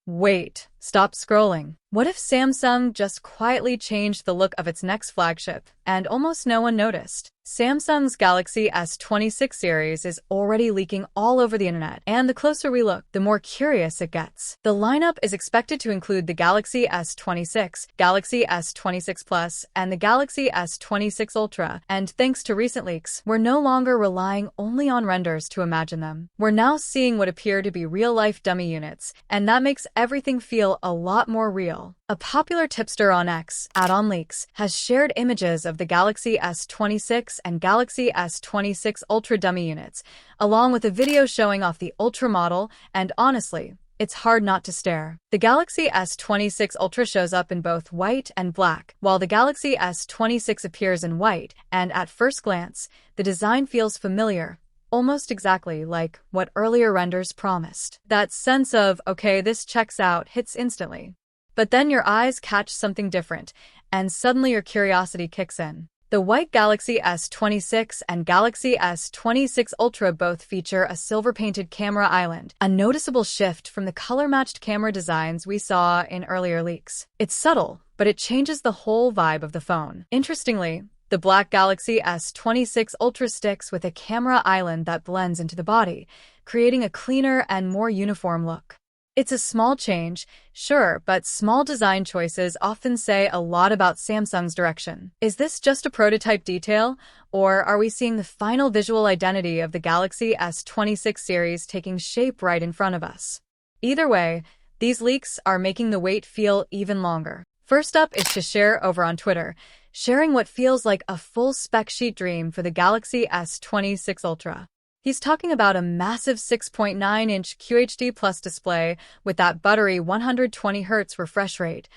Wait, stop scrolling. What if Samsung just quietly changed the look of its next flagship, and almost no one noticed? Samsung's Galaxy S26 series is already leaking all over the internet, and the closer we look, the more curious it gets. The lineup is expected to include the Galaxy S26, Galaxy S26 Plus, and the Galaxy S26 Ultra, and thanks to recent leaks, we're no longer relying only on renders to imagine them. We're now seeing what appear to be real-life dummy units, and that makes everything feel a lot more real. A popular tipster on X, Add-on Leaks, has shared images of the Galaxy S26 and Galaxy S26 Ultra dummy units, along with a video showing off the Ultra model, and honestly, it's hard not to stare. The Galaxy S26 Ultra shows up in both white and black, while the Galaxy S26 appears in white, and at first glance, the design feels familiar, almost exactly like what earlier renders promised. That sense of, okay, this checks out, hits instantly. But then your eyes catch something different, and suddenly your curiosity kicks in. The white Galaxy S26 and Galaxy S26 Ultra both feature a silver-painted camera island, a noticeable shift from the color-matched camera designs we saw in earlier leaks. It's subtle, but it changes the whole vibe of the phone. Interestingly, the black Galaxy S26 Ultra sticks with a camera island that blends into the body, creating a cleaner and more uniform look. It's a small change, sure, but small design choices often say a lot about Samsung's direction. Is this just a prototype detail, or are we seeing the final visual identity of the Galaxy S26 series taking shape right in front of us? Either way, these leaks are making the wait feel even longer. First up is Shashir over on Twitter, sharing what feels like a full spec sheet dream for the Galaxy S26 Ultra. He's talking about a massive 6.9-inch QHD Plus display with that buttery 120Hz refresh rate,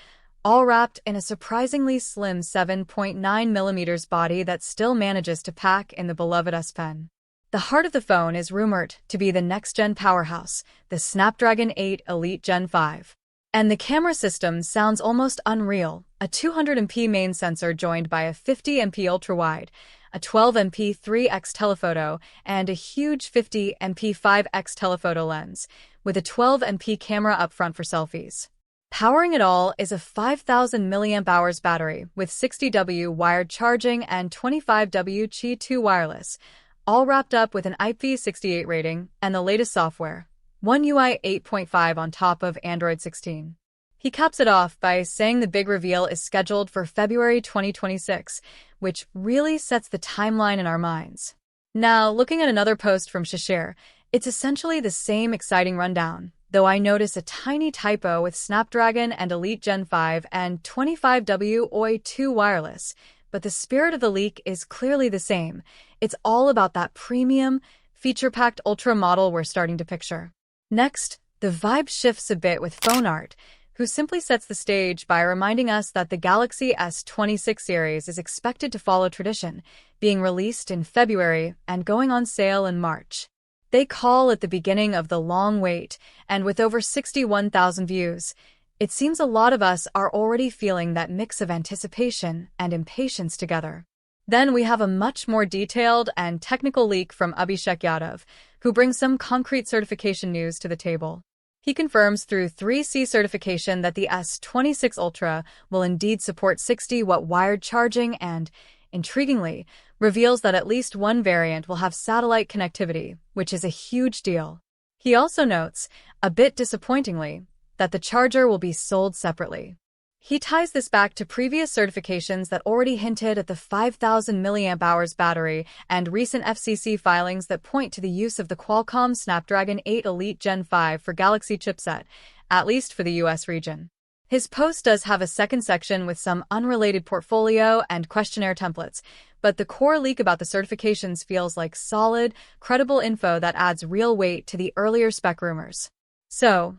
all wrapped in a surprisingly slim 7.9mm body that still manages to pack in the beloved S Pen. The heart of the phone is rumored to be the next-gen powerhouse, the Snapdragon 8 Elite Gen 5. And the camera system sounds almost unreal, a 200MP main sensor joined by a 50MP ultra-wide, a 12MP 3x telephoto, and a huge 50MP 5x telephoto lens, with a 12MP camera up front for selfies. Powering it all is a 5,000 mAh battery with 60W wired charging and 25W Qi 2 wireless, all wrapped up with an IP68 rating and the latest software, One UI 8.5 on top of Android 16. He caps it off by saying the big reveal is scheduled for February 2026, which really sets the timeline in our minds. Now, looking at another post from Shashir, it's essentially the same exciting rundown, though I notice a tiny typo with Snapdragon and Elite Gen 5 and 25W OI 2 wireless, but the spirit of the leak is clearly the same. It's all about that premium, feature-packed Ultra model we're starting to picture. Next, the vibe shifts a bit with phone art, who simply sets the stage by reminding us that the Galaxy S26 series is expected to follow tradition, being released in February and going on sale in March. They call it the beginning of the long wait, and with over 61,000 views, it seems a lot of us are already feeling that mix of anticipation and impatience together. Then we have a much more detailed and technical leak from Abhishek Yadav, who brings some concrete certification news to the table. He confirms through 3C certification that the S26 Ultra will indeed support 60W wired charging and, intriguingly, reveals that at least one variant will have satellite connectivity, which is a huge deal. He also notes, a bit disappointingly, that the charger will be sold separately. He ties this back to previous certifications that already hinted at the 5,000 mAh battery and recent FCC filings that point to the use of the Qualcomm Snapdragon 8 Elite Gen 5 for Galaxy chipset, at least for the US region. His post does have a second section with some unrelated portfolio and questionnaire templates, but the core leak about the certifications feels like solid, credible info that adds real weight to the earlier spec rumors. So,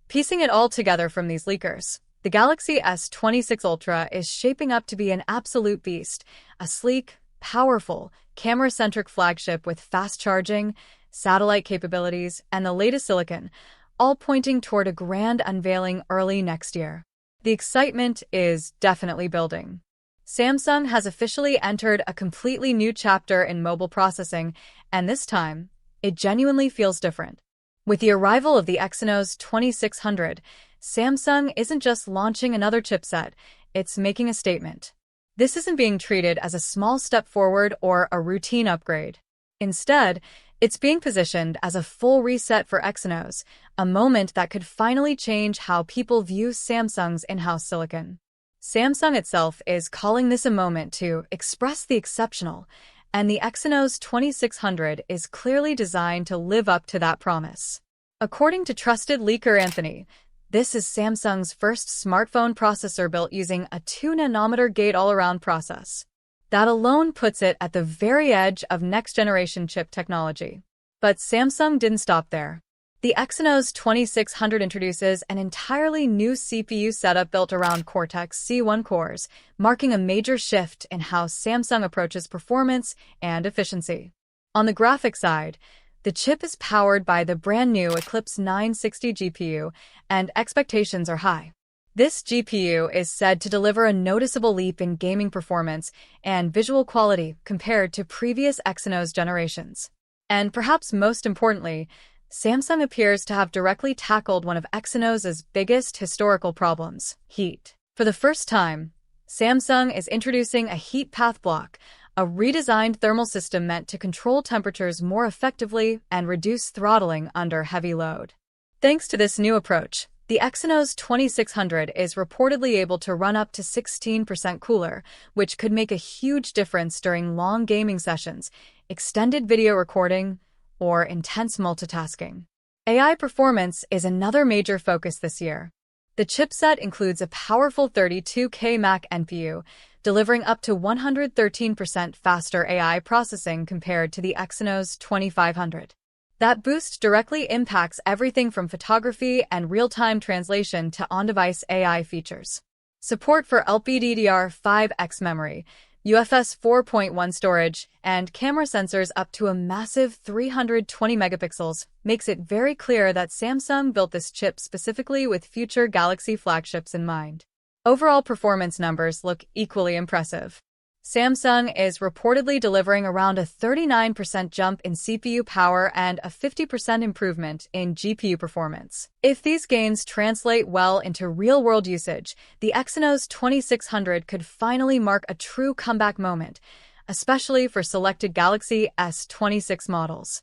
piecing it all together from these leakers, the Galaxy S26 Ultra is shaping up to be an absolute beast, a sleek, powerful, camera-centric flagship with fast charging, satellite capabilities, and the latest silicon, all pointing toward a grand unveiling early next year. The excitement is definitely building. Samsung has officially entered a completely new chapter in mobile processing, and this time, it genuinely feels different. With the arrival of the Exynos 2600, Samsung isn't just launching another chipset, it's making a statement. This isn't being treated as a small step forward or a routine upgrade. Instead, it's being positioned as a full reset for Exynos, a moment that could finally change how people view Samsung's in-house silicon. Samsung itself is calling this a moment to express the exceptional, and the Exynos 2600 is clearly designed to live up to that promise. According to trusted leaker Anthony, this is Samsung's first smartphone processor built using a 2-nanometer gate-all-around process. That alone puts it at the very edge of next-generation chip technology. But Samsung didn't stop there. The Exynos 2600 introduces an entirely new CPU setup built around Cortex-C1 cores, marking a major shift in how Samsung approaches performance and efficiency. On the graphics side, the chip is powered by the brand-new Eclipse 960 GPU, and expectations are high. This GPU is said to deliver a noticeable leap in gaming performance and visual quality compared to previous Exynos generations. And perhaps most importantly, Samsung appears to have directly tackled one of Exynos' biggest historical problems: heat. For the first time, Samsung is introducing a heat path block, a redesigned thermal system meant to control temperatures more effectively and reduce throttling under heavy load. Thanks to this new approach, the Exynos 2600 is reportedly able to run up to 16% cooler, which could make a huge difference during long gaming sessions, extended video recording, or intense multitasking. AI performance is another major focus this year. The chipset includes a powerful 32K Mac NPU, delivering up to 113% faster AI processing compared to the Exynos 2500. That boost directly impacts everything from photography and real-time translation to on-device AI features. Support for LPDDR5X memory, UFS 4.1 storage, and camera sensors up to a massive 320 megapixels makes it very clear that Samsung built this chip specifically with future Galaxy flagships in mind. Overall performance numbers look equally impressive. Samsung is reportedly delivering around a 39% jump in CPU power and a 50% improvement in GPU performance. If these gains translate well into real-world usage, the Exynos 2600 could finally mark a true comeback moment, especially for selected Galaxy S26 models.